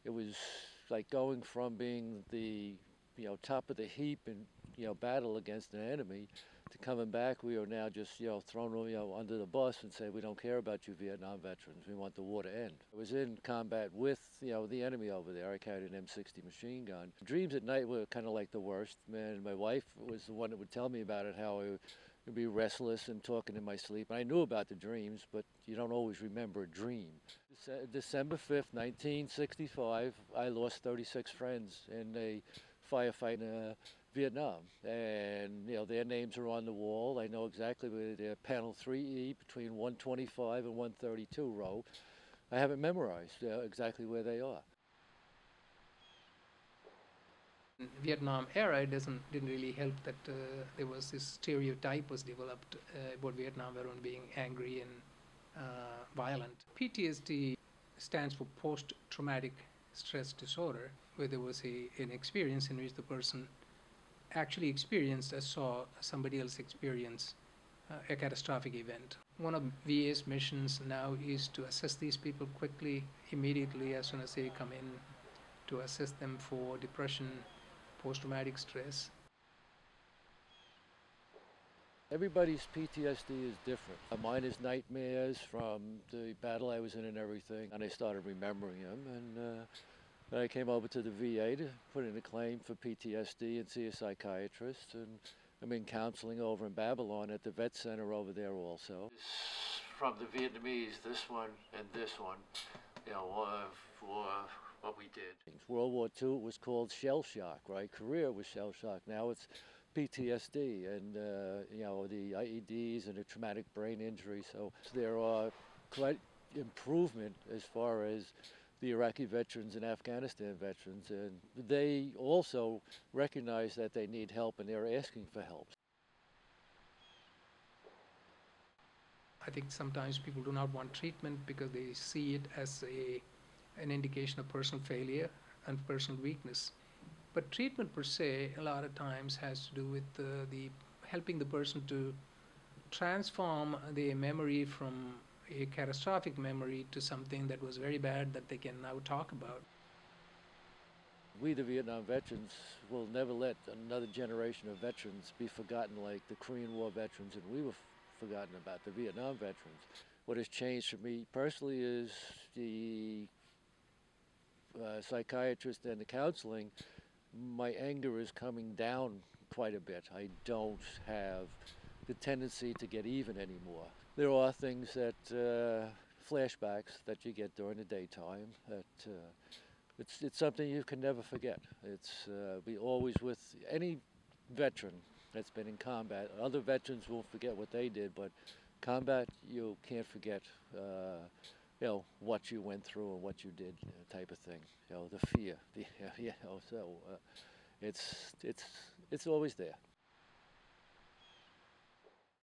It was like going from being the top of the heap in battle against an enemy to coming back. We are now just thrown under the bus and say we don't care about you Vietnam veterans. We want the war to end. I was in combat with the enemy over there. I carried an M60 machine gun. Dreams at night were kind of like the worst. Man, my wife was the one that would tell me about it, how I would be restless and talking in my sleep. And I knew about the dreams, but you don't always remember a dream. December 5th, 1965, I lost 36 friends in a firefight in Vietnam. And, their names are on the wall. I know exactly where they're panel 3E between 125 and 132 row. I have it memorized exactly where they are. Vietnam era, it didn't really help that there was this stereotype was developed about Vietnam veteran being angry and violent. PTSD stands for post-traumatic stress disorder, where there was an experience in which the person actually experienced or saw somebody else experience a catastrophic event. One of VA's missions now is to assess these people quickly, immediately, as soon as they come in, to assess them for depression, post-traumatic stress. Everybody's PTSD is different. Mine is nightmares from the battle I was in and everything, and I started remembering them. And then I came over to the VA to put in a claim for PTSD and see a psychiatrist. And I'm in counseling over in Babylon at the vet center over there also. From the Vietnamese, this one and this one, for what we did. World War II, it was called shell shock, right? Korea was shell shock. Now it's PTSD and, the IEDs and the traumatic brain injury. So there are quite improvement as far as the Iraqi veterans and Afghanistan veterans, and they also recognize that they need help and they're asking for help. I think sometimes people do not want treatment because they see it as an indication of personal failure and personal weakness. But treatment per se, a lot of times, has to do with the helping the person to transform the memory from a catastrophic memory to something that was very bad that they can now talk about. We, the Vietnam veterans, will never let another generation of veterans be forgotten like the Korean War veterans, and we were forgotten about, the Vietnam veterans. What has changed for me personally is the psychiatrist and the counseling. My anger is coming down quite a bit. I don't have the tendency to get even anymore. There are things that, flashbacks that you get during the daytime that it's something you can never forget. It's we always, with any veteran that's been in combat, other veterans won't forget what they did, but combat, you can't forget what you went through and what you did, type of thing. The fear, so it's always there.